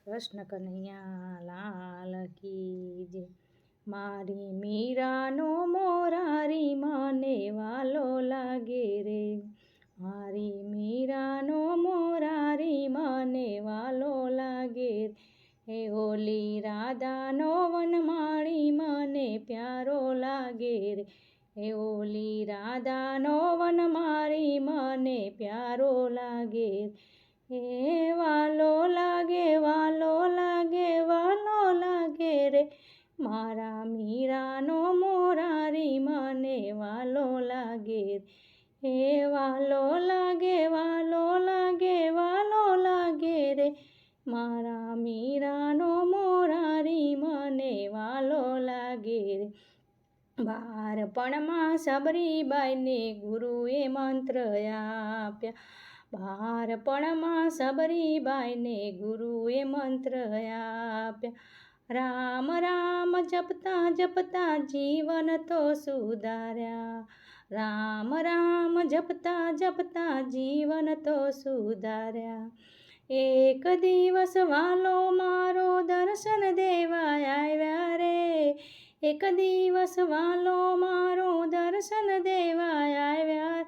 કૃષ્ણ કનૈયા લાલ કી જય। મારી મીરાનો મોરારી મને વાલો લાગે રે, મારી મીરાનો મોરારી મને વાલો લાગે રે। હે ઓલી રાધાનો વનમાળી મને પ્યારો લાગે રે, હે ઓલી રાધાનો વનમાળી મને પ્યારો લાગે રે। હે વાલો લાગે વાલો લાગે વાલો લાગે રે, મારા મીરાનો મોરારી મને વાલો લાગે રે। હે વાલો લાગે વાલો લાગે વાલો લાગે રે, મારા મીરાનો મોરારી મને વાલો લાગે રે। બાળપણમાં સબરીબાઈને ગુરુએ મંત્ર આપ્યા, બાળપણમાં સબરીબાઈને ગુરુએ મંત્ર આપ્યા। રામ રામ જપતા જપતા જીવન તો સુધાર્યા, રામ રામ જપતા જપતા જીવન તો સુધાર્યા। એક દિવસ વાલો મારો દર્શન દેવા આવ્યા રે, એક દિવસ વાલો મારો દર્શન દેવા આવ્યા।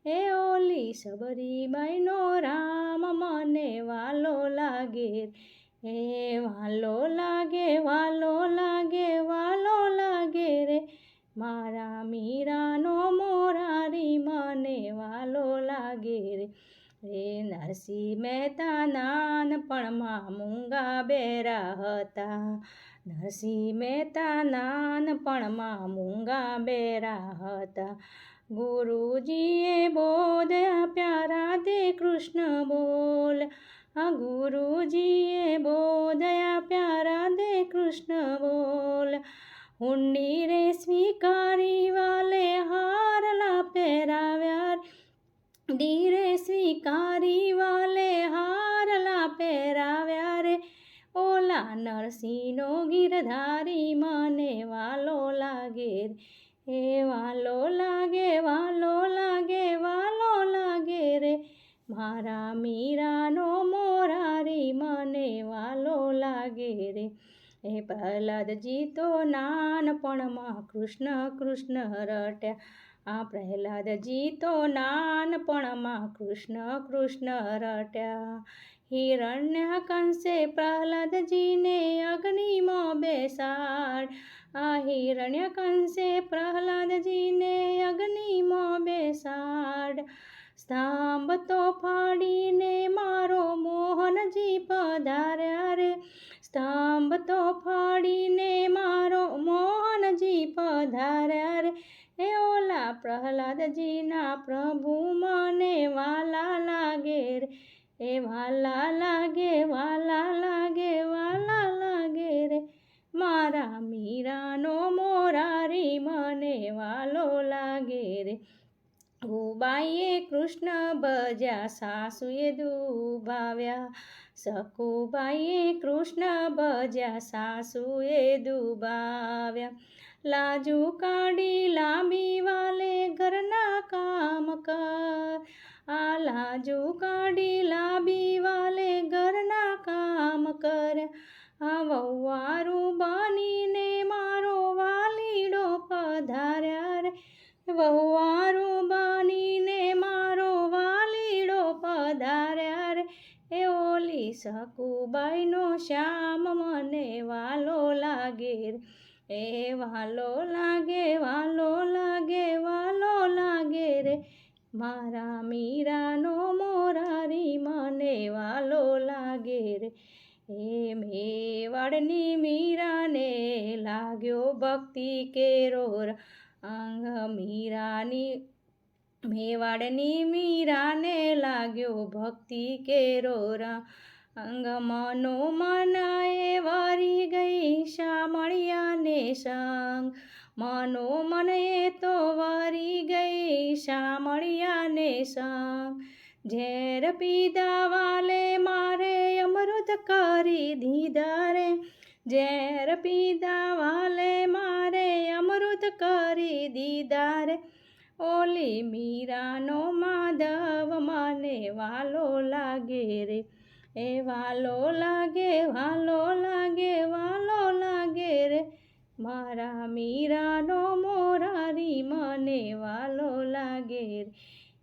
હે ઓલી સબરીબાઈનો રામ મને વાલો લાગે રે, હે વાલો લાગે વાલો લાગે વાલો લાગે રે, મારા મીરાનો મોરારી મને વાલો લાગે રે। હે નરસિંહ મહેતા નાનપણમાં મૂંગા બેરા હતા, નરસિંહ મહેતા નાનપણમાં મૂંગા બેરા હતા। ગુરુજીએ બોધ આપ્યા રાધે કૃષ્ણ બોલ, ગુરુજીએ બોધ આપ્યા રાધે કૃષ્ણ બોલ। હુંડી રે સ્વીકારી વાલે હારલા પહેરાવ્યા, ડીરે સ્વીકારી વાલે હારલા પહેરાવ્યા રે, ઓલા નરસિંહનો ગિરધારી મને વાલો લાગે રે, હે વાલો લાગે વાલો લાગે વાલો લાગે રે, મારા મીરાનો મોરારી મને વાલો લાગે રે। હે પ્રહલાદજી તો નાનપણમાં કૃષ્ણ કૃષ્ણ રટ્યા, પ્રહલાદજી તો નાનપણમાં કૃષ્ણ કૃષ્ણ રટ્યા। હિરણ્યકંસે પ્રહલાદજીને અગ્નિમાં બેસાડ, હિરણ્યકંસે પ્રહલાદજીને અગ્નિમાં બેસાડ। સ્તંભ તો ફાડીને મારો મોહનજી પધાર્યા રે, સ્તંભ તો ફાડીને મારો મોહનજી પધાર્યા રે, હે ઓલા પ્રહલાદજીના પ્રભુ મને વાલા લાગે રે, હે વાલા લાગે વાલા લાગે વાલા લાગે રે, મારા મીરાનો મોરારી મને વાલો લાગે રે। સકુબાઈએ કૃષ્ણ ભજ્યા સાસુએ દુભાવ્યા, સકુબાઈએ કૃષ્ણ ભજ્યા સાસુએ દુભાવ્યા। લાજુ કાઢી લાંબી વાલે ઘરના કામ કર, લાજુ કાઢી લાંબી વાલે ઘરના કામ કર્યા। વહુવારું બનીને મારો વાલીડો પધાર્યા રે, વહુવારું બનીને મારો વાલીડો પધાર્યા રે, હે ઓલી સકુબાઈનો શ્યામ મને વાલો લાગે રે, હે વાલો લાગે વાલો લાગે વાલો લાગે રે, મારા મીરાનો મોરારી મને વાલો લાગે રે। હે મેવાડની મીરાને લાગ્યો ભક્તિ કેરો રંગ, મીરાની મેવાડની મીરાને લાગ્યો ભક્તિ કેરો રંગ, મનોમન એ વરી ગઈ શામળિયાને સંગ, મનોમન એ તો વરી ગઈ શામળિયાને સંગ। ઝેર પીધા વાલે મારે અમૃત કરી દીધા રે, ઝેર પીધા વાલે મારે અમૃત કરી દીધા રે, ઓલી મીરાનો માધવ મને વાલો લાગે રે, એ વાલો લાગે વાલો લાગે વાલો લાગે રે મારા મીરાનો મોરારી મને વાલો લાગે રે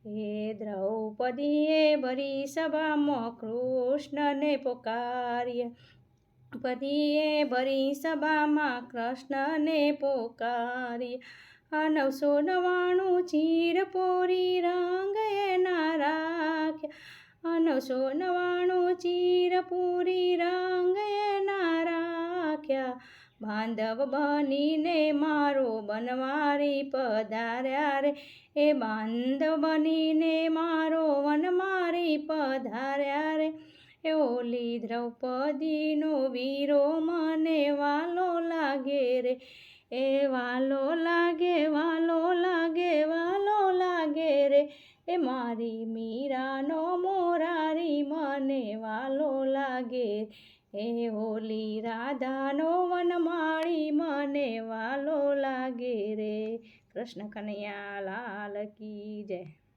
હે દ્રૌપદીએ ભરી સભામાં કૃષ્ણને પોકાર્યા પતિએ ભરી સભામાં કૃષ્ણને પોકાર્યા 999 ચીરપોરી રંગ એના રાખ્યા 999 ચીરપોરી રંગ એના રાખ્યા બાંધવ બનીને મારો બનવારી પધાર્યા રે એ બાંધવ બનીને મારો વનમારી પધાર્યા રે એ ઓલી દ્રૌપદીનો વીરો મને વાલો લાગે રે એ વાલો લાગે વાલો લાગે વાલો લાગે રે એ મારી મીરાનો મોરારી મને વાલો લાગે એ ઓલી રાધાનો વનમાળી મને વાલો લાગે રે કૃષ્ણ કનૈયા લાલ કી જય.